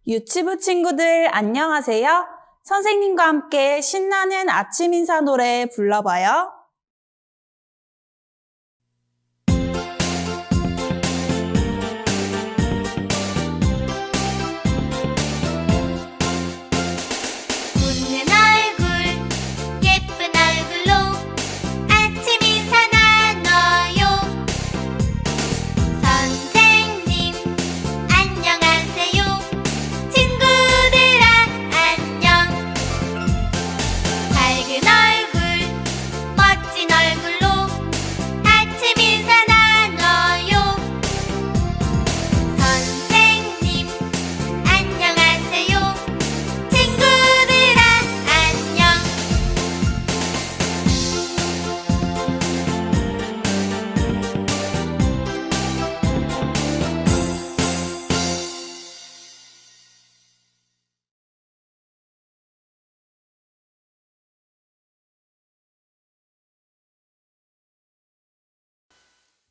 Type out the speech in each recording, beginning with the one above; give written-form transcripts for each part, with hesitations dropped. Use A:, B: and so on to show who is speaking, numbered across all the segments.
A: 유치부 친구들 안녕하세요. 선생님과 함께 신나는 아침 인사 노래 불러봐요.
B: 웃는 얼굴 예쁜 얼굴로 아침 인사 나눠요. 선생님 안녕하세요. 친구들아 안녕. 밝은 얼굴 멋진 얼굴로 아침 인사 나눠요. 선생님 안녕하세요. 친구들아 안녕.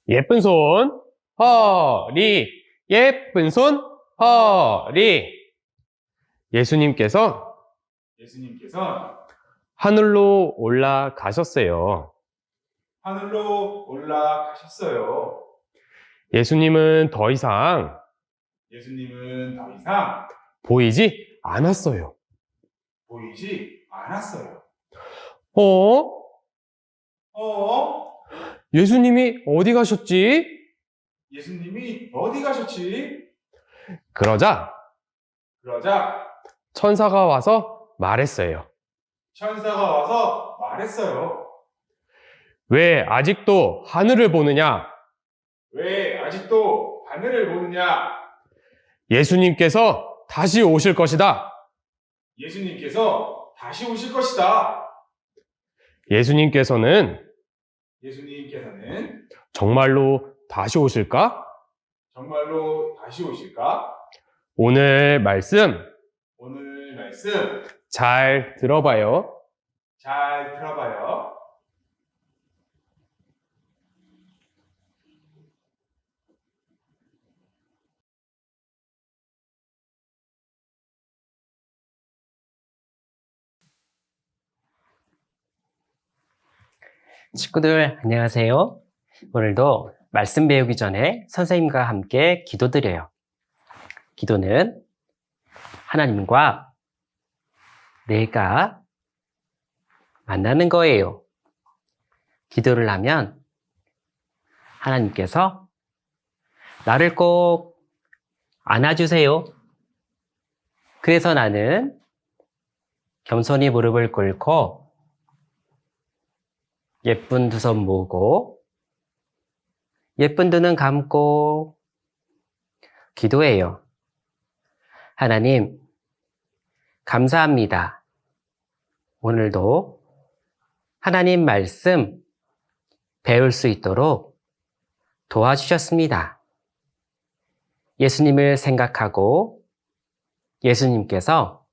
C: 예쁜 손, 허리, 예쁜 손, 허리. 예수님께서 하늘로 올라가셨어요.
D: 하늘로 올라가셨어요.
C: 예수님은 더 이상
D: 예수님은 더 이상
C: 보이지 않았어요.
D: 보이지 않았어요.
C: 어? 예수님이 어디 가셨지?
D: 예수님이 어디 가셨지?
C: 그러자
D: 그러자
C: 천사가 와서 말했어요.
D: 천사가 와서 말했어요.
C: 왜 아직도 하늘을 보느냐?
D: 왜 아직도 하늘을 보느냐?
C: 예수님께서 다시 오실 것이다.
D: 예수님께서 다시 오실 것이다.
C: 예수님께서는 정말로 다시 오실까?
D: 정말로 다시 오실까?
C: 오늘 말씀
D: 오늘 말씀
C: 잘 들어봐요.
D: 잘 들어봐요.
E: 친구들 안녕하세요. 오늘도 말씀 배우기 전에 선생님과 함께 기도드려요. 기도는 하나님과 내가 만나는 거예요. 기도를 하면 하나님께서 나를 꼭 안아주세요. 그래서 나는 겸손히 무릎을 꿇고 예쁜 두 손 모으고 예쁜 두 눈 감고 기도해요. 하나님, 감사합니다. 오늘도 하나님 말씀 배울 수 있도록 도와주셨습니다. 예수님을 생각하고 예수님께서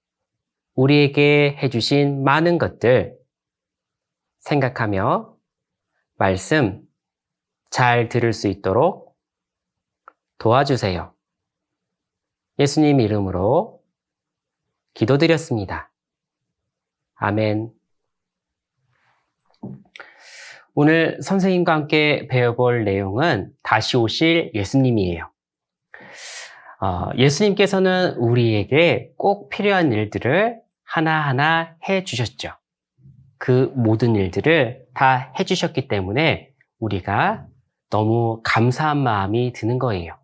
E: 우리에게 해주신 많은 것들 생각하며 말씀 잘 들을 수 있도록 도와주세요. 예수님 이름으로 기도드렸습니다. 아멘. 오늘 선생님과 함께 배워볼 내용은 다시 오실 예수님이에요. 예수님께서는 우리에게 꼭 필요한 일들을 하나하나 해주셨죠. 그 모든 일들을 다 해주셨기 때문에 우리가 너무 감사한 마음이 드는 거예요.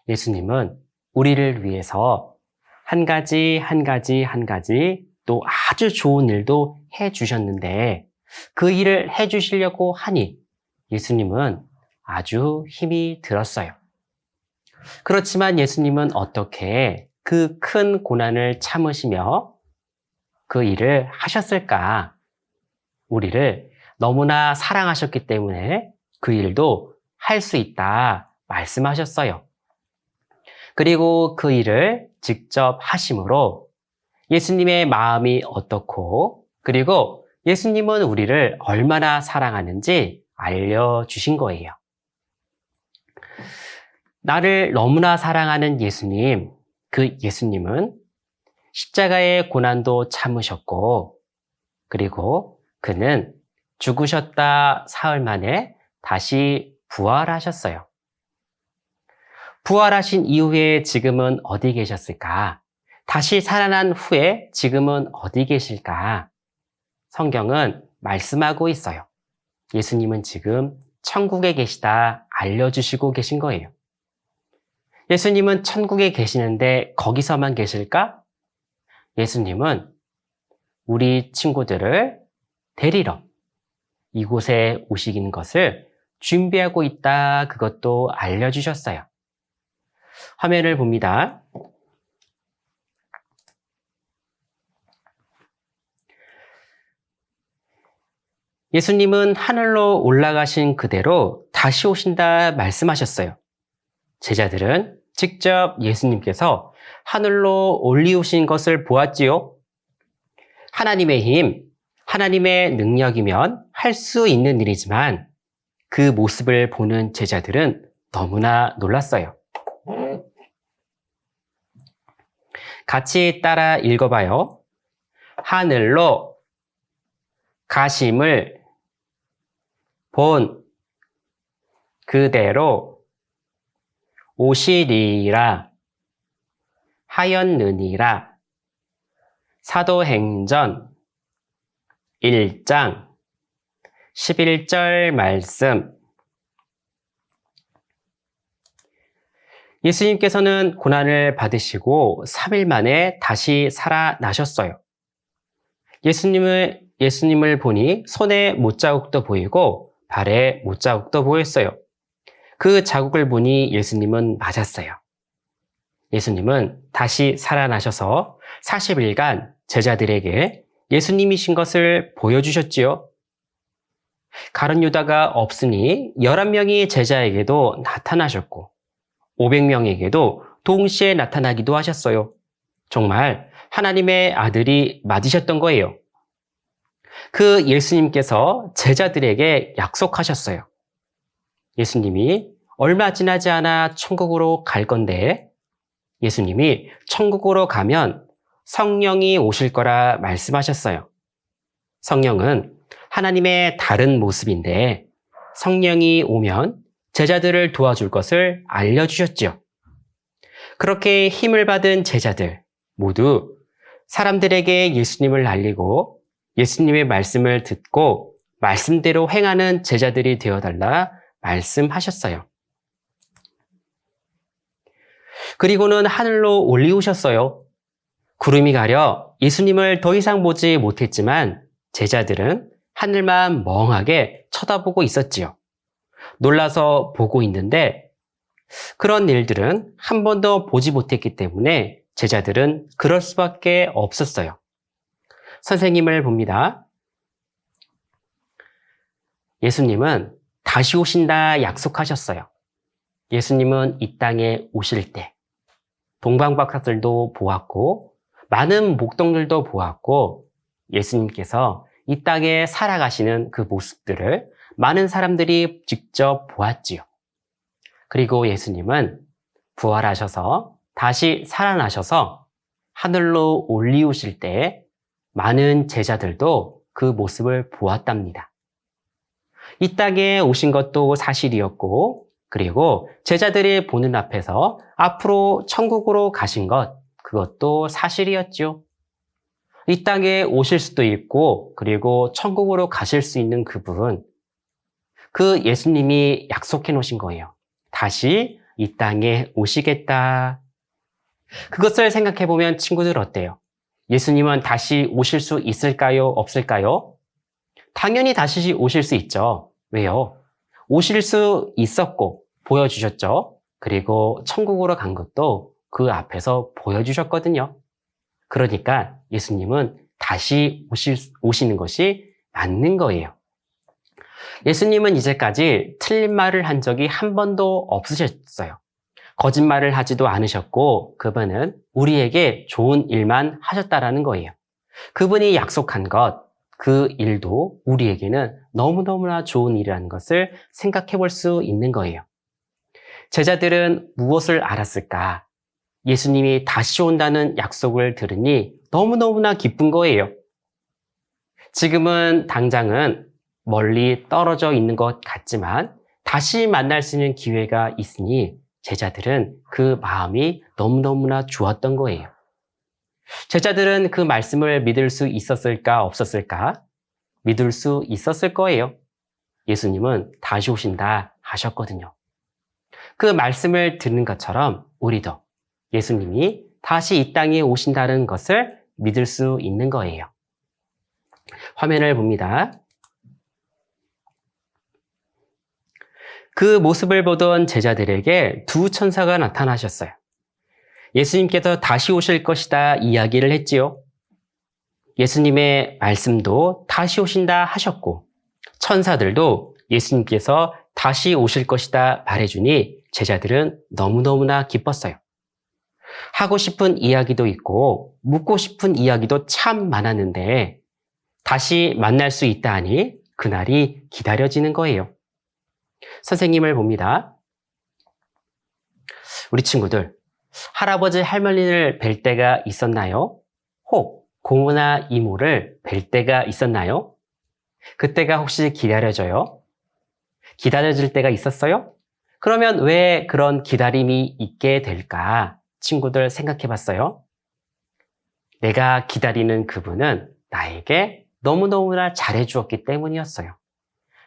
E: 예수님은 우리를 위해서 한 가지 또 아주 좋은 일도 해주셨는데 그 일을 해주시려고 하니 예수님은 아주 힘이 들었어요. 그렇지만 예수님은 어떻게 그 큰 고난을 참으시며 그 일을 하셨을까? 우리를 너무나 사랑하셨기 때문에 그 일도 할 수 있다 말씀하셨어요. 그리고 그 일을 직접 하심으로 예수님의 마음이 어떻고 그리고 예수님은 우리를 얼마나 사랑하는지 알려주신 거예요. 나를 너무나 사랑하는 예수님, 그 예수님은 십자가의 고난도 참으셨고, 그리고 그는 죽으셨다 사흘 만에 다시 부활하셨어요. 부활하신 이후에 지금은 어디 계셨을까? 다시 살아난 후에 지금은 어디 계실까? 성경은 말씀하고 있어요. 예수님은 지금 천국에 계시다 알려주시고 계신 거예요. 예수님은 천국에 계시는데 거기서만 계실까? 예수님은 우리 친구들을 데리러 이곳에 오시는 것을 준비하고 있다, 그것도 알려주셨어요. 화면을 봅니다. 예수님은 하늘로 올라가신 그대로 다시 오신다 말씀하셨어요. 제자들은 직접 예수님께서 하늘로 올리우신 것을 보았지요. 하나님의 힘, 하나님의 능력이면 할 수 있는 일이지만 그 모습을 보는 제자들은 너무나 놀랐어요. 같이 따라 읽어봐요. 하늘로 가심을 본 그대로 오시리라 하였느니라. 사도행전 1장 11절 말씀. 예수님께서는 고난을 받으시고 3일 만에 다시 살아나셨어요. 예수님을 보니 손에 못자국도 보이고 발에 못자국도 보였어요. 그 자국을 보니 예수님은 맞았어요. 예수님은 다시 살아나셔서 40일간 제자들에게 예수님이신 것을 보여주셨지요. 가룟 유다가 없으니 11명이 제자에게도 나타나셨고 500명에게도 동시에 나타나기도 하셨어요. 정말 하나님의 아들이 맞으셨던 거예요. 그 예수님께서 제자들에게 약속하셨어요. 예수님이 얼마 지나지 않아 천국으로 갈 건데 예수님이 천국으로 가면 성령이 오실 거라 말씀하셨어요. 성령은 하나님의 다른 모습인데 성령이 오면 제자들을 도와줄 것을 알려주셨지요. 그렇게 힘을 받은 제자들 모두 사람들에게 예수님을 알리고 예수님의 말씀을 듣고 말씀대로 행하는 제자들이 되어달라 말씀하셨어요. 그리고는 하늘로 올리우셨어요. 구름이 가려 예수님을 더 이상 보지 못했지만 제자들은 하늘만 멍하게 쳐다보고 있었지요. 놀라서 보고 있는데 그런 일들은 한 번도 보지 못했기 때문에 제자들은 그럴 수밖에 없었어요. 선생님을 봅니다. 예수님은 다시 오신다 약속하셨어요. 예수님은 이 땅에 오실 때 동방박사들도 보았고 많은 목동들도 보았고 예수님께서 이 땅에 살아가시는 그 모습들을 많은 사람들이 직접 보았지요. 그리고 예수님은 부활하셔서 다시 살아나셔서 하늘로 올리우실 때 많은 제자들도 그 모습을 보았답니다. 이 땅에 오신 것도 사실이었고 그리고 제자들이 보는 앞에서 앞으로 천국으로 가신 것, 그것도 사실이었죠. 이 땅에 오실 수도 있고 그리고 천국으로 가실 수 있는 그분, 그 예수님이 약속해 놓으신 거예요. 다시 이 땅에 오시겠다. 그것을 생각해 보면 친구들 어때요? 예수님은 다시 오실 수 있을까요? 없을까요? 당연히 다시 오실 수 있죠. 왜요? 오실 수 있었고 보여주셨죠. 그리고 천국으로 간 것도 그 앞에서 보여주셨거든요. 그러니까 예수님은 다시 오시는 것이 맞는 거예요. 예수님은 이제까지 틀린 말을 한 적이 한 번도 없으셨어요. 거짓말을 하지도 않으셨고 그분은 우리에게 좋은 일만 하셨다라는 거예요. 그분이 약속한 것, 그 일도 우리에게는 너무너무나 좋은 일이라는 것을 생각해 볼 수 있는 거예요. 제자들은 무엇을 알았을까? 예수님이 다시 온다는 약속을 들으니 너무너무나 기쁜 거예요. 지금은 당장은 멀리 떨어져 있는 것 같지만 다시 만날 수 있는 기회가 있으니 제자들은 그 마음이 너무너무나 좋았던 거예요. 제자들은 그 말씀을 믿을 수 있었을까 없었을까? 믿을 수 있었을 거예요. 예수님은 다시 오신다 하셨거든요. 그 말씀을 듣는 것처럼 우리도 예수님이 다시 이 땅에 오신다는 것을 믿을 수 있는 거예요. 화면을 봅니다. 그 모습을 보던 제자들에게 두 천사가 나타나셨어요. 예수님께서 다시 오실 것이다 이야기를 했지요. 예수님의 말씀도 다시 오신다 하셨고 천사들도 예수님께서 다시 오실 것이다 말해주니 제자들은 너무너무나 기뻤어요. 하고 싶은 이야기도 있고 묻고 싶은 이야기도 참 많았는데 다시 만날 수 있다 하니 그날이 기다려지는 거예요. 선생님을 봅니다. 우리 친구들, 할아버지 할머니를 뵐 때가 있었나요? 혹 고모나 이모를 뵐 때가 있었나요? 그때가 혹시 기다려져요? 기다려질 때가 있었어요? 그러면 왜 그런 기다림이 있게 될까? 친구들 생각해 봤어요? 내가 기다리는 그분은 나에게 너무너무나 잘해 주었기 때문이었어요.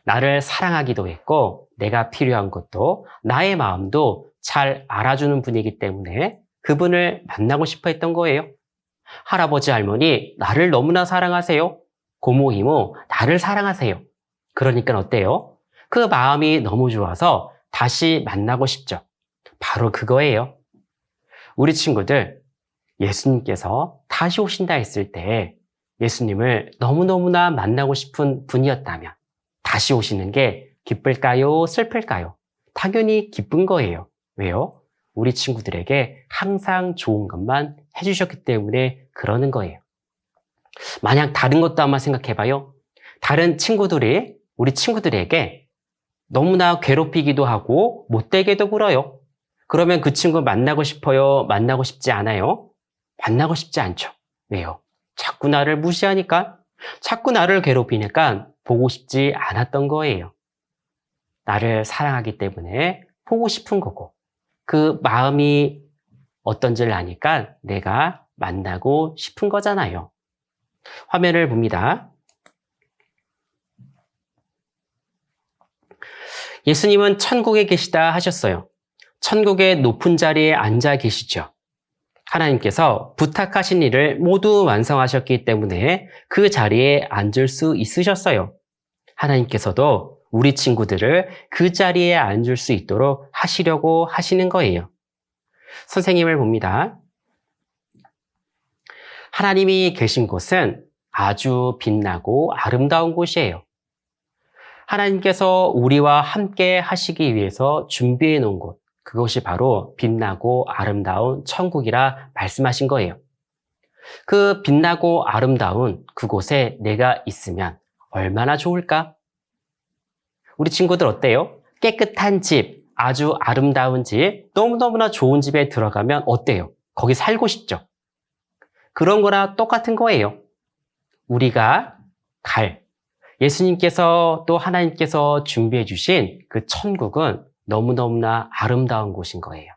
E: 나를 사랑하기도 했고 내가 필요한 것도 나의 마음도 잘 알아주는 분이기 때문에 그분을 만나고 싶어 했던 거예요. 할아버지 할머니 나를 너무나 사랑하세요. 고모 이모 나를 사랑하세요. 그러니까 어때요? 그 마음이 너무 좋아서 다시 만나고 싶죠. 바로 그거예요. 우리 친구들, 예수님께서 다시 오신다 했을 때 예수님을 너무너무나 만나고 싶은 분이었다면 다시 오시는 게 기쁠까요? 슬플까요? 당연히 기쁜 거예요. 왜요? 우리 친구들에게 항상 좋은 것만 해주셨기 때문에 그러는 거예요. 만약 다른 것도 한번 생각해봐요. 다른 친구들이 우리 친구들에게 너무나 괴롭히기도 하고 못되게도 굴어요. 그러면 그 친구 만나고 싶어요? 만나고 싶지 않아요? 만나고 싶지 않죠. 왜요? 자꾸 나를 무시하니까, 자꾸 나를 괴롭히니까 보고 싶지 않았던 거예요. 나를 사랑하기 때문에 보고 싶은 거고, 그 마음이 어떤지를 아니까 내가 만나고 싶은 거잖아요. 화면을 봅니다. 예수님은 천국에 계시다 하셨어요. 천국의 높은 자리에 앉아 계시죠. 하나님께서 부탁하신 일을 모두 완성하셨기 때문에 그 자리에 앉을 수 있으셨어요. 하나님께서도 우리 친구들을 그 자리에 앉을 수 있도록 하시려고 하시는 거예요. 선생님을 봅니다. 하나님이 계신 곳은 아주 빛나고 아름다운 곳이에요. 하나님께서 우리와 함께 하시기 위해서 준비해 놓은 곳, 그것이 바로 빛나고 아름다운 천국이라 말씀하신 거예요. 그 빛나고 아름다운 그곳에 내가 있으면 얼마나 좋을까? 우리 친구들 어때요? 깨끗한 집, 아주 아름다운 집, 너무너무나 좋은 집에 들어가면 어때요? 거기 살고 싶죠? 그런 거랑 똑같은 거예요. 우리가 예수님께서 또 하나님께서 준비해 주신 그 천국은 너무너무나 아름다운 곳인 거예요.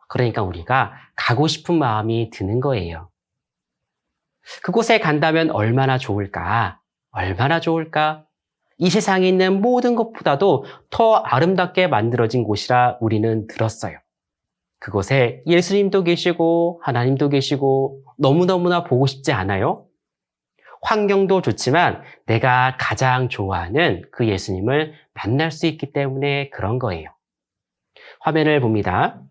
E: 그러니까 우리가 가고 싶은 마음이 드는 거예요. 그곳에 간다면 얼마나 좋을까? 얼마나 좋을까? 이 세상에 있는 모든 것보다도 더 아름답게 만들어진 곳이라 우리는 들었어요. 그곳에 예수님도 계시고 하나님도 계시고 너무너무나 보고 싶지 않아요? 환경도 좋지만 내가 가장 좋아하는 그 예수님을 만날 수 있기 때문에 그런 거예요. 화면을 봅니다.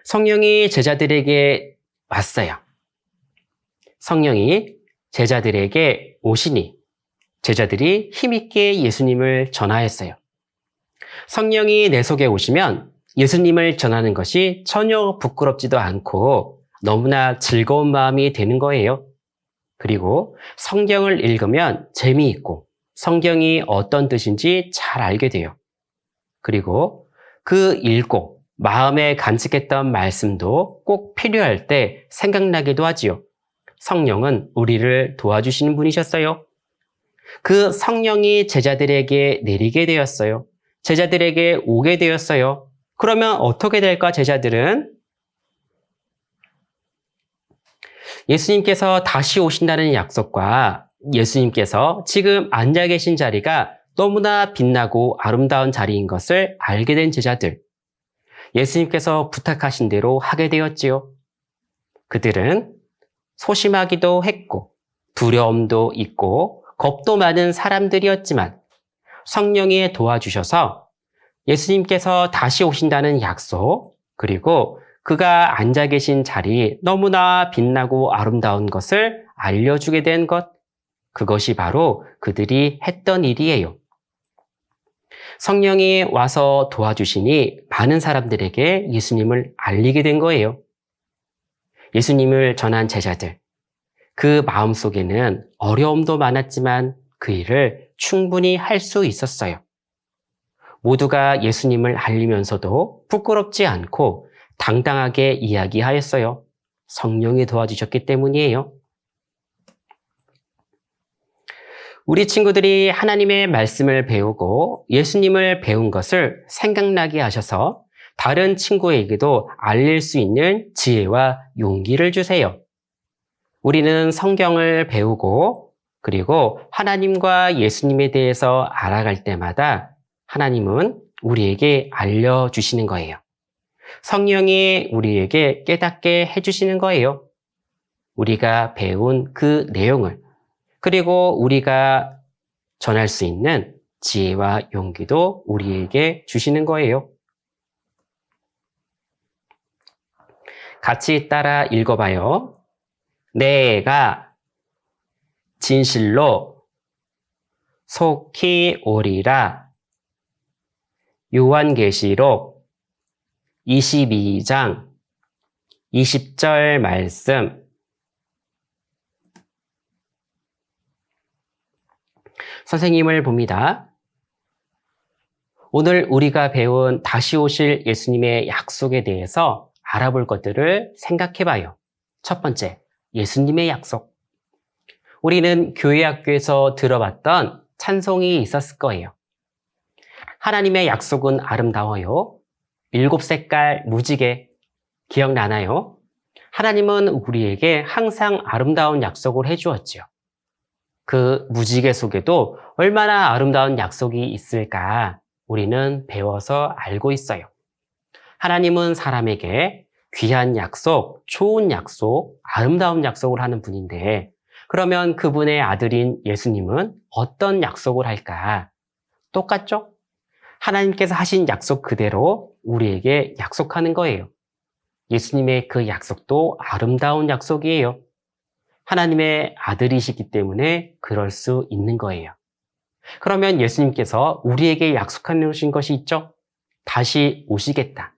E: 성령이 제자들에게 왔어요. 성령이 제자들에게 오시니 제자들이 힘있게 예수님을 전하였어요. 성령이 내 속에 오시면 예수님을 전하는 것이 전혀 부끄럽지도 않고 너무나 즐거운 마음이 되는 거예요. 그리고 성경을 읽으면 재미있고 성경이 어떤 뜻인지 잘 알게 돼요. 그리고 그 읽고 마음에 간직했던 말씀도 꼭 필요할 때 생각나기도 하지요. 성령은 우리를 도와주시는 분이셨어요. 그 성령이 제자들에게 내리게 되었어요. 제자들에게 오게 되었어요. 그러면 어떻게 될까, 제자들은? 예수님께서 다시 오신다는 약속과 예수님께서 지금 앉아 계신 자리가 너무나 빛나고 아름다운 자리인 것을 알게 된 제자들. 예수님께서 부탁하신 대로 하게 되었지요. 그들은 소심하기도 했고 두려움도 있고 겁도 많은 사람들이었지만 성령이 도와주셔서 예수님께서 다시 오신다는 약속, 그리고 그가 앉아 계신 자리 너무나 빛나고 아름다운 것을 알려주게 된 것, 그것이 바로 그들이 했던 일이에요. 성령이 와서 도와주시니 많은 사람들에게 예수님을 알리게 된 거예요. 예수님을 전한 제자들, 그 마음속에는 어려움도 많았지만 그 일을 충분히 할 수 있었어요. 모두가 예수님을 알리면서도 부끄럽지 않고 당당하게 이야기하였어요. 성령이 도와주셨기 때문이에요. 우리 친구들이 하나님의 말씀을 배우고 예수님을 배운 것을 생각나게 하셔서 다른 친구에게도 알릴 수 있는 지혜와 용기를 주세요. 우리는 성경을 배우고 그리고 하나님과 예수님에 대해서 알아갈 때마다 하나님은 우리에게 알려주시는 거예요. 성령이 우리에게 깨닫게 해주시는 거예요. 우리가 배운 그 내용을, 그리고 우리가 전할 수 있는 지혜와 용기도 우리에게 주시는 거예요. 같이 따라 읽어봐요. 내가 진실로 속히 오리라. 요한계시록 22장 20절 말씀. 선생님을 봅니다. 오늘 우리가 배운 다시 오실 예수님의 약속에 대해서 알아볼 것들을 생각해 봐요. 첫 번째, 예수님의 약속. 우리는 교회 학교에서 들어봤던 찬송이 있었을 거예요. 하나님의 약속은 아름다워요. 7색깔 무지개 기억나나요? 하나님은 우리에게 항상 아름다운 약속을 해주었지요. 그 무지개 속에도 얼마나 아름다운 약속이 있을까 우리는 배워서 알고 있어요. 하나님은 사람에게 귀한 약속, 좋은 약속, 아름다운 약속을 하는 분인데, 그러면 그분의 아들인 예수님은 어떤 약속을 할까? 똑같죠? 하나님께서 하신 약속 그대로 우리에게 약속하는 거예요. 예수님의 그 약속도 아름다운 약속이에요. 하나님의 아들이시기 때문에 그럴 수 있는 거예요. 그러면 예수님께서 우리에게 약속하신 것이 있죠? 다시 오시겠다.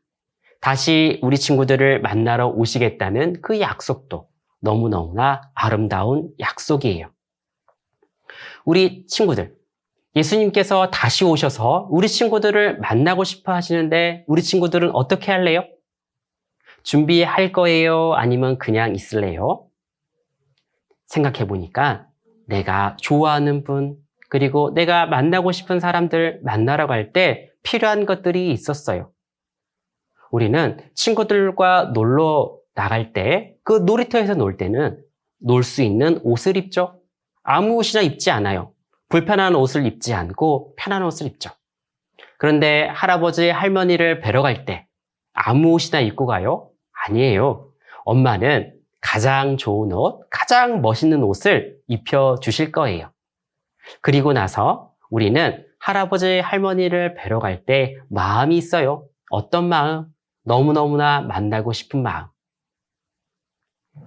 E: 다시 우리 친구들을 만나러 오시겠다는 그 약속도 너무너무나 아름다운 약속이에요. 우리 친구들, 예수님께서 다시 오셔서 우리 친구들을 만나고 싶어 하시는데 우리 친구들은 어떻게 할래요? 준비할 거예요? 아니면 그냥 있을래요? 생각해 보니까 내가 좋아하는 분, 그리고 내가 만나고 싶은 사람들 만나러 갈 때 필요한 것들이 있었어요. 우리는 친구들과 놀러 나갈 때 그 놀이터에서 놀 때는 놀 수 있는 옷을 입죠. 아무 옷이나 입지 않아요. 불편한 옷을 입지 않고 편한 옷을 입죠. 그런데 할아버지, 할머니를 뵈러 갈 때 아무 옷이나 입고 가요? 아니에요. 엄마는 가장 좋은 옷, 가장 멋있는 옷을 입혀주실 거예요. 그리고 나서 우리는 할아버지, 할머니를 뵈러 갈 때 마음이 있어요. 어떤 마음? 너무너무나 만나고 싶은 마음.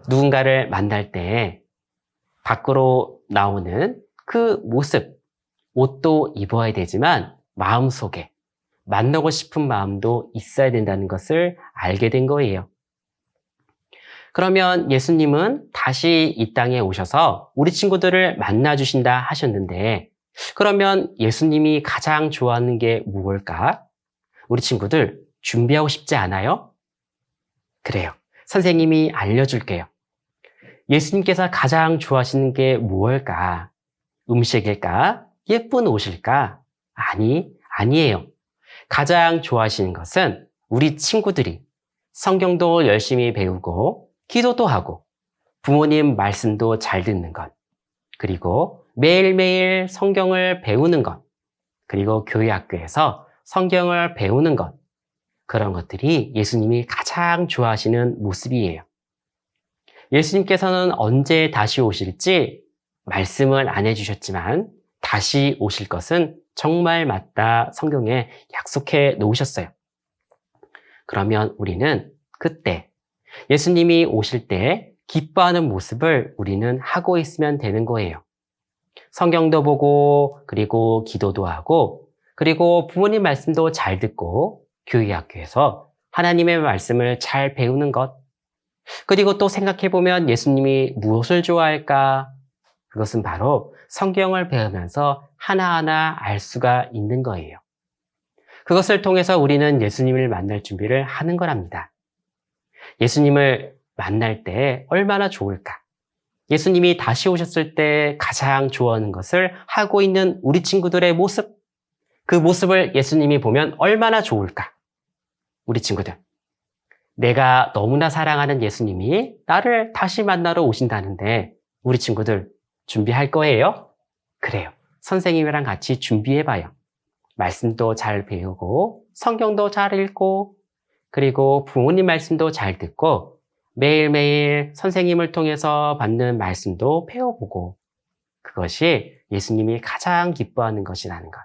E: 누군가를 만날 때 밖으로 나오는 그 모습, 옷도 입어야 되지만 마음속에 만나고 싶은 마음도 있어야 된다는 것을 알게 된 거예요. 그러면 예수님은 다시 이 땅에 오셔서 우리 친구들을 만나주신다 하셨는데, 그러면 예수님이 가장 좋아하는 게 무엇일까? 우리 친구들 준비하고 싶지 않아요? 그래요. 선생님이 알려줄게요. 예수님께서 가장 좋아하시는 게 무엇일까? 음식일까? 예쁜 옷일까? 아니에요. 가장 좋아하시는 것은 우리 친구들이 성경도 열심히 배우고 기도도 하고 부모님 말씀도 잘 듣는 것, 그리고 매일매일 성경을 배우는 것, 그리고 교회 학교에서 성경을 배우는 것, 그런 것들이 예수님이 가장 좋아하시는 모습이에요. 예수님께서는 언제 다시 오실지 말씀을 안 해주셨지만 다시 오실 것은 정말 맞다 성경에 약속해 놓으셨어요. 그러면 우리는 그때 예수님이 오실 때 기뻐하는 모습을 우리는 하고 있으면 되는 거예요. 성경도 보고 그리고 기도도 하고 그리고 부모님 말씀도 잘 듣고 교회 학교에서 하나님의 말씀을 잘 배우는 것, 그리고 또 생각해보면 예수님이 무엇을 좋아할까? 그것은 바로 성경을 배우면서 하나하나 알 수가 있는 거예요. 그것을 통해서 우리는 예수님을 만날 준비를 하는 거랍니다. 예수님을 만날 때 얼마나 좋을까? 예수님이 다시 오셨을 때 가장 좋아하는 것을 하고 있는 우리 친구들의 모습, 그 모습을 예수님이 보면 얼마나 좋을까? 우리 친구들, 내가 너무나 사랑하는 예수님이 나를 다시 만나러 오신다는데 우리 친구들 준비할 거예요? 그래요. 선생님이랑 같이 준비해봐요. 말씀도 잘 배우고 성경도 잘 읽고 그리고 부모님 말씀도 잘 듣고 매일매일 선생님을 통해서 받는 말씀도 배워보고, 그것이 예수님이 가장 기뻐하는 것이라는 것,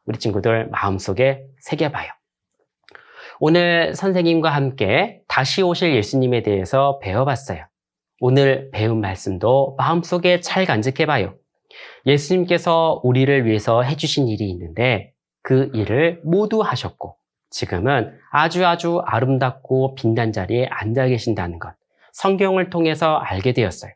E: 우리 친구들 마음속에 새겨봐요. 오늘 선생님과 함께 다시 오실 예수님에 대해서 배워봤어요. 오늘 배운 말씀도 마음속에 잘 간직해봐요. 예수님께서 우리를 위해서 해주신 일이 있는데 그 일을 모두 하셨고 지금은 아주 아름답고 빛난 자리에 앉아 계신다는 것, 성경을 통해서 알게 되었어요.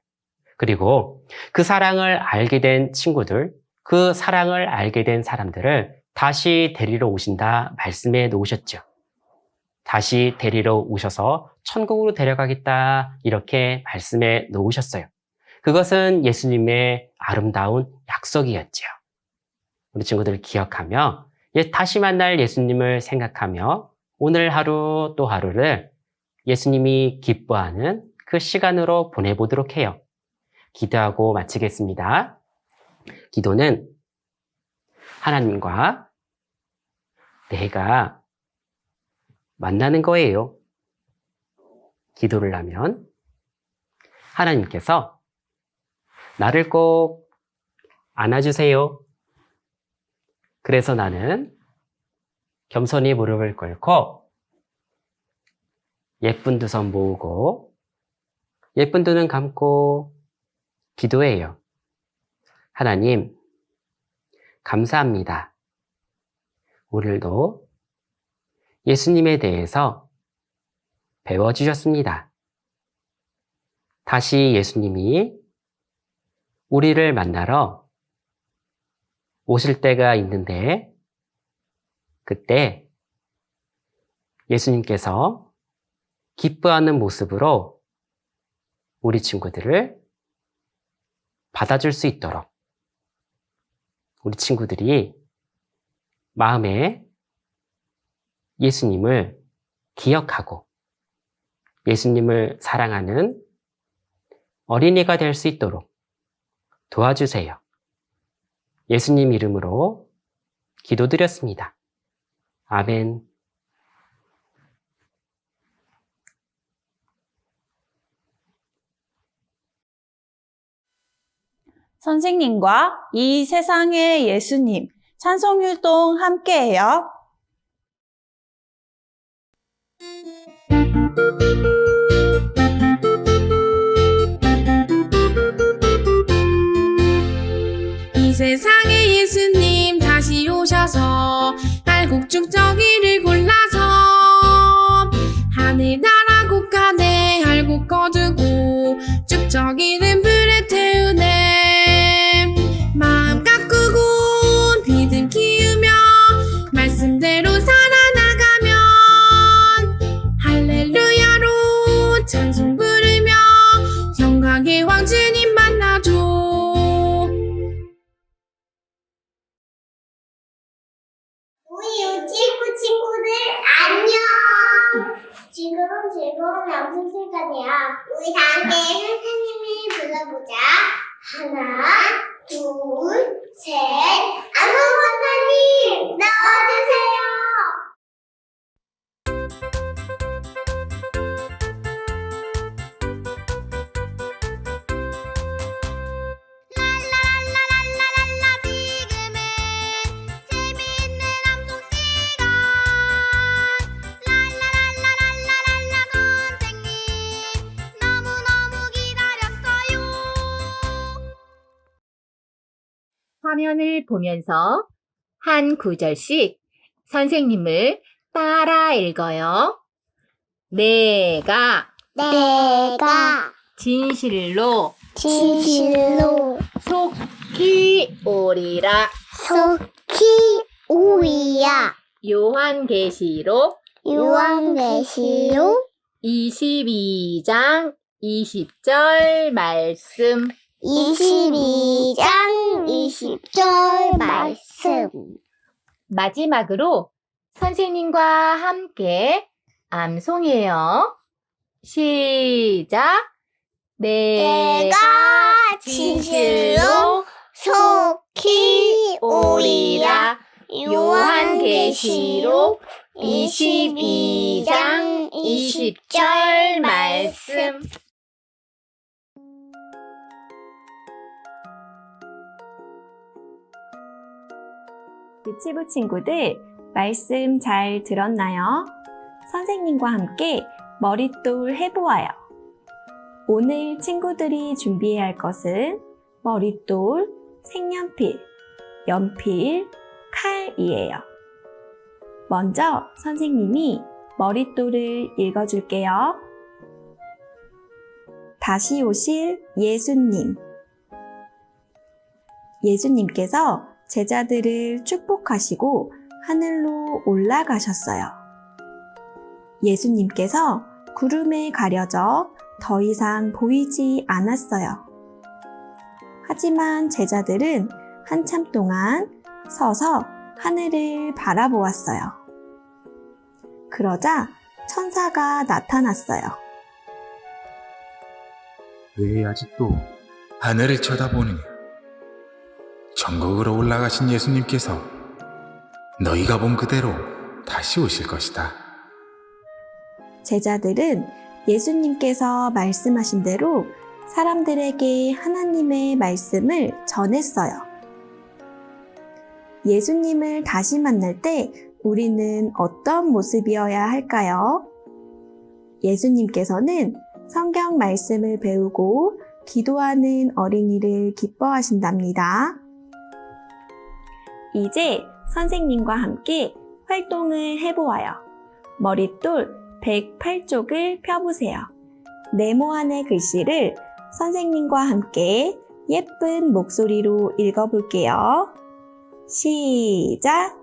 E: 그리고 그 사랑을 알게 된 친구들, 그 사랑을 알게 된 사람들을 다시 데리러 오신다 말씀해 놓으셨죠. 다시 데리러 오셔서 천국으로 데려가겠다 이렇게 말씀해 놓으셨어요. 그것은 예수님의 아름다운 약속이었죠. 우리 친구들 기억하며 다시 만날 예수님을 생각하며 오늘 하루 또 하루를 예수님이 기뻐하는 그 시간으로 보내보도록 해요. 기도하고 마치겠습니다. 기도는 하나님과 내가 만나는 거예요. 기도를 하면 하나님께서 나를 꼭 안아주세요. 그래서 나는 겸손히 무릎을 꿇고 예쁜 두 손 모으고 예쁜 두 눈 감고 기도해요. 하나님, 감사합니다. 오늘도 예수님에 대해서 배워주셨습니다. 다시 예수님이 우리를 만나러 오실 때가 있는데 그때 예수님께서 기뻐하는 모습으로 우리 친구들을 받아줄 수 있도록 우리 친구들이 마음에 예수님을 기억하고 예수님을 사랑하는 어린이가 될 수 있도록 도와주세요. 예수님 이름으로 기도드렸습니다. 아멘.
A: 선생님과 이 세상의 예수님 찬송율동 함께해요.
F: 이 세상에 예수님 다시 오셔서 알곡죽 저기를 골라서 하늘나라 곳간에 알곡 거두고 쭉저기는 불에 태우네. 마음 가꾸고 믿음 키우며 말씀대로 살아나가
B: 지금은 즐거운 연습 시간이야. 우리 다 함께 선생님이 불러보자. 하나, 둘, 셋. 안녕 선생님, 나와주세요. 랄랄랄랄랄랄라 지금은 재미있는 암송 시간. 랄랄랄랄랄랄라 선생님 너무너무 기다렸어요.
G: 화면을 보면서 한 구절씩 선생님을 따라 읽어요. 내가 진실로 속히 오리라.
B: 속히 오리야.
G: 요한계시록 22장 20절 말씀.
B: 22장 20절 말씀.
G: 마지막으로 선생님과 함께 암송해요. 시작. 내가 진실로
B: 속히
G: 오리라. 요한계시록 22장 20절 말씀.
A: 유치부 친구들, 말씀 잘 들었나요? 선생님과 함께 머릿돌 해보아요. 오늘 친구들이 준비해야 할 것은 머릿돌, 색연필, 연필, 칼이에요. 먼저 선생님이 머릿돌을 읽어줄게요. 다시 오실 예수님. 예수님께서 제자들을 축복하시고 하늘로 올라가셨어요. 예수님께서 구름에 가려져 더 이상 보이지 않았어요. 하지만 제자들은 한참 동안 서서 하늘을 바라보았어요. 그러자 천사가 나타났어요.
H: 왜 아직도 하늘을 쳐다보느냐? 천국으로 올라가신 예수님께서 너희가 본 그대로 다시 오실 것이다.
A: 제자들은 예수님께서 말씀하신 대로 사람들에게 하나님의 말씀을 전했어요. 예수님을 다시 만날 때 우리는 어떤 모습이어야 할까요? 예수님께서는 성경 말씀을 배우고 기도하는 어린이를 기뻐하신답니다. 이제 선생님과 함께 활동을 해보아요. 머릿돌 108쪽을 펴보세요. 네모안의 글씨를 선생님과 함께 예쁜 목소리로 읽어볼게요. 시작!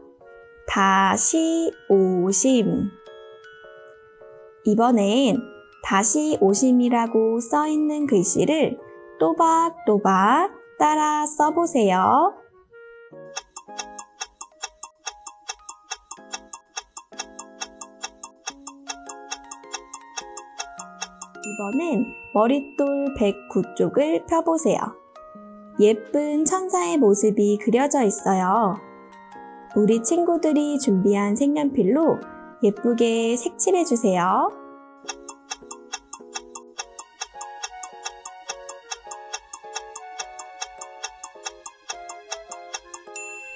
A: 다시 오심. 이번엔 다시 오심이라고 써있는 글씨를 또박또박 따라 써보세요. 이번엔 머릿돌 109쪽을 펴보세요. 예쁜 천사의 모습이 그려져 있어요. 우리 친구들이 준비한 색연필로 예쁘게 색칠해주세요.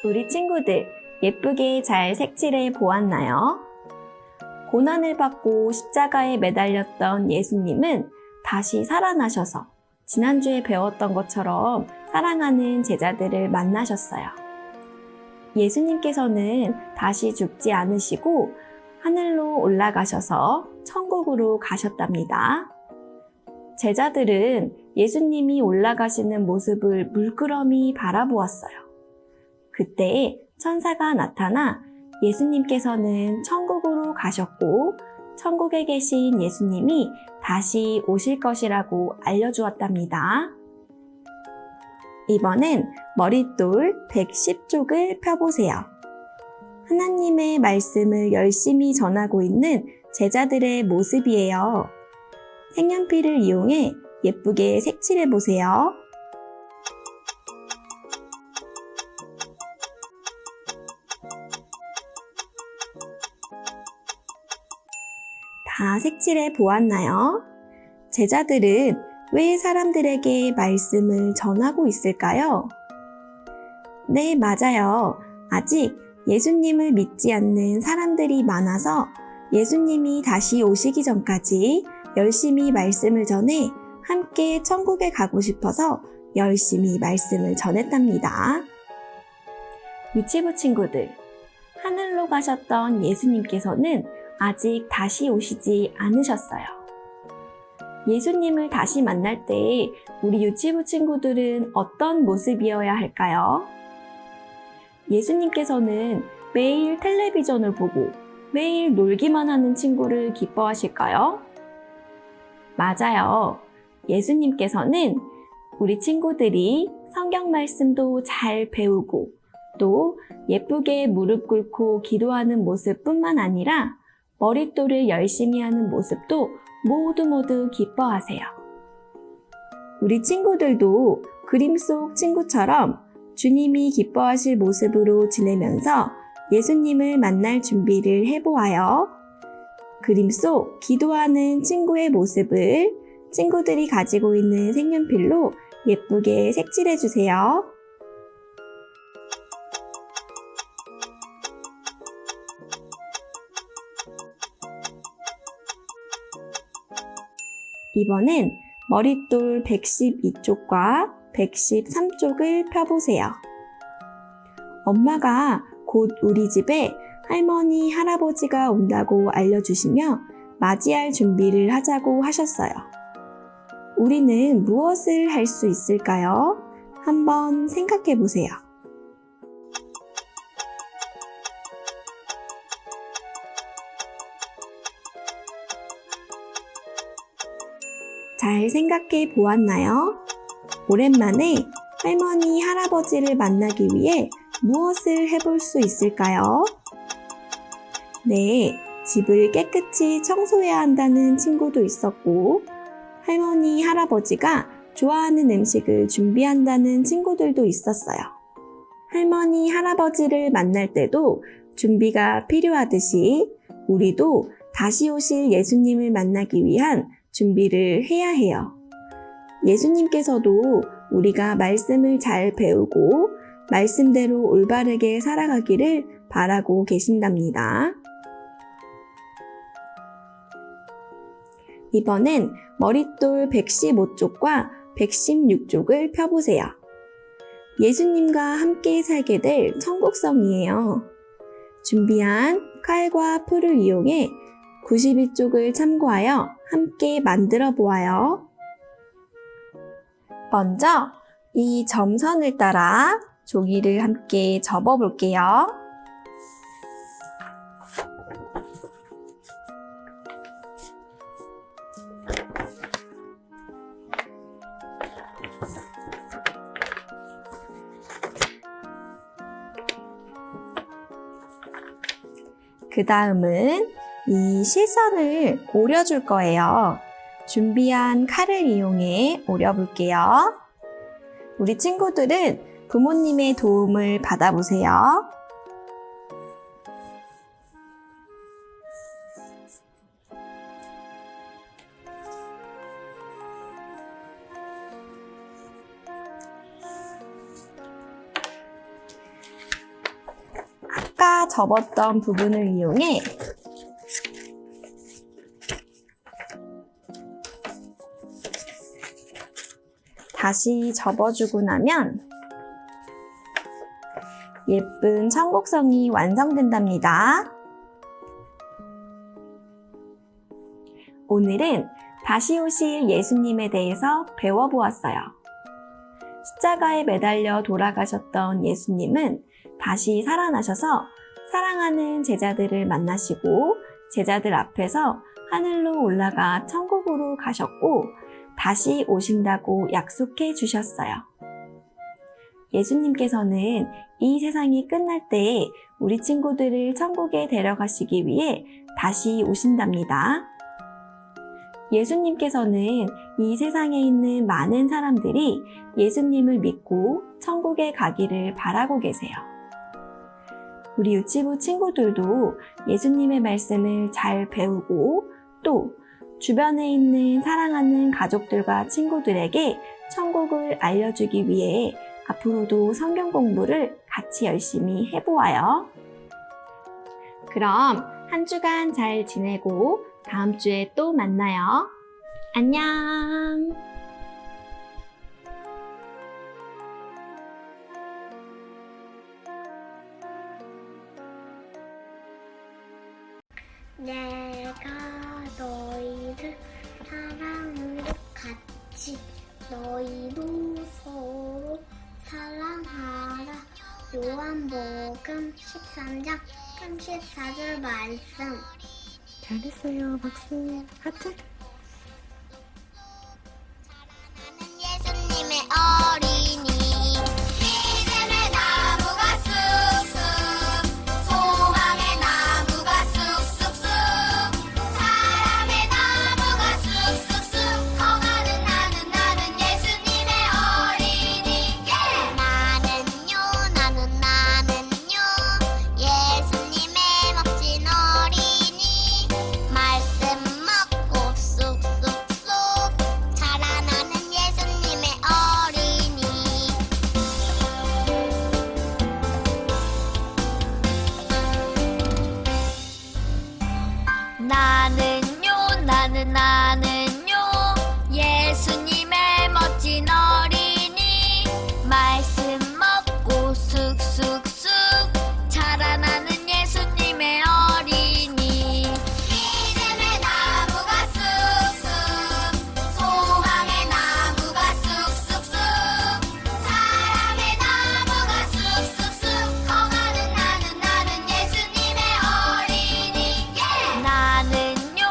A: 우리 친구들 예쁘게 잘 색칠해 보았나요? 고난을 받고 십자가에 매달렸던 예수님은 다시 살아나셔서 지난주에 배웠던 것처럼 사랑하는 제자들을 만나셨어요. 예수님께서는 다시 죽지 않으시고 하늘로 올라가셔서 천국으로 가셨답니다. 제자들은 예수님이 올라가시는 모습을 물끄러미 바라보았어요. 그때 천사가 나타나 예수님께서는 천국으로 가셨고 천국에 계신 예수님이 다시 오실 것이라고 알려주었답니다. 이번엔 머릿돌 110쪽을 펴보세요. 하나님의 말씀을 열심히 전하고 있는 제자들의 모습이에요. 색연필을 이용해 예쁘게 색칠해 보세요. 다 색칠해 보았나요? 제자들은 왜 사람들에게 말씀을 전하고 있을까요? 네, 맞아요. 아직 예수님을 믿지 않는 사람들이 많아서 예수님이 다시 오시기 전까지 열심히 말씀을 전해 함께 천국에 가고 싶어서 열심히 말씀을 전했답니다. 유치부 친구들, 하늘로 가셨던 예수님께서는 아직 다시 오시지 않으셨어요. 예수님을 다시 만날 때 우리 유치부 친구들은 어떤 모습이어야 할까요? 예수님께서는 매일 텔레비전을 보고 매일 놀기만 하는 친구를 기뻐하실까요? 맞아요. 예수님께서는 우리 친구들이 성경 말씀도 잘 배우고 또 예쁘게 무릎 꿇고 기도하는 모습뿐만 아니라 머릿돌을 열심히 하는 모습도 모두 기뻐하세요. 우리 친구들도 그림 속 친구처럼 주님이 기뻐하실 모습으로 지내면서 예수님을 만날 준비를 해보아요. 그림 속 기도하는 친구의 모습을 친구들이 가지고 있는 색연필로 예쁘게 색칠해 주세요. 이번엔 머릿돌 112쪽과 113쪽을 펴보세요. 엄마가 곧 우리 집에 할머니, 할아버지가 온다고 알려주시며 맞이할 준비를 하자고 하셨어요. 우리는 무엇을 할 수 있을까요? 한번 생각해 보세요. 잘 생각해 보았나요? 오랜만에 할머니, 할아버지를 만나기 위해 무엇을 해볼 수 있을까요? 네, 집을 깨끗이 청소해야 한다는 친구도 있었고, 할머니, 할아버지가 좋아하는 음식을 준비한다는 친구들도 있었어요. 할머니, 할아버지를 만날 때도 준비가 필요하듯이 우리도 다시 오실 예수님을 만나기 위한 준비를 해야 해요. 예수님께서도 우리가 말씀을 잘 배우고 말씀대로 올바르게 살아가기를 바라고 계신답니다. 이번엔 머릿돌 115쪽과 116쪽을 펴보세요. 예수님과 함께 살게 될 천국성이에요. 준비한 칼과 풀을 이용해 92쪽을 참고하여 함께 만들어 보아요. 먼저 이 점선을 따라 종이를 함께 접어 볼게요. 그 다음은 이 실선을 오려줄 거예요. 준비한 칼을 이용해 오려볼게요. 우리 친구들은 부모님의 도움을 받아보세요. 아까 접었던 부분을 이용해 다시 접어주고 나면 예쁜 천국성이 완성된답니다. 오늘은 다시 오실 예수님에 대해서 배워보았어요. 십자가에 매달려 돌아가셨던 예수님은 다시 살아나셔서 사랑하는 제자들을 만나시고 제자들 앞에서 하늘로 올라가 천국으로 가셨고 다시 오신다고 약속해 주셨어요. 예수님께서는 이 세상이 끝날 때 우리 친구들을 천국에 데려가시기 위해 다시 오신답니다. 예수님께서는 이 세상에 있는 많은 사람들이 예수님을 믿고 천국에 가기를 바라고 계세요. 우리 유치부 친구들도 예수님의 말씀을 잘 배우고 또 주변에 있는 사랑하는 가족들과 친구들에게 천국을 알려주기 위해 앞으로도 성경 공부를 같이 열심히 해보아요. 그럼 한 주간 잘 지내고 다음 주에 또 만나요. 안녕!
B: 내가 너희를 사랑으로 같이 너희도 서로 사랑하라. 요한복음 13장 34절 말씀.
F: 잘했어요. 박수. 하트.
B: 예수님의 어린이 믿음의 나무가 쑥쑥 소망의 나무가 쑥쑥쑥 사랑의 나무가 쑥쑥쑥 커가는 나는 예수님의 어린이 나는요 예수님의 멋진 어린이 말씀 먹고 쑥쑥쑥 자라나는 예수님의 어린이 나는요 예수님의 멋진 어린이 말씀 먹고 쑥쑥쑥 자라나는 예수님의 어린이 믿음의 나무가 쑥쑥 소망의 나무가 쑥쑥쑥 사랑의 나무가 쑥쑥쑥 커가는 나는 예수님의 어린이 나는요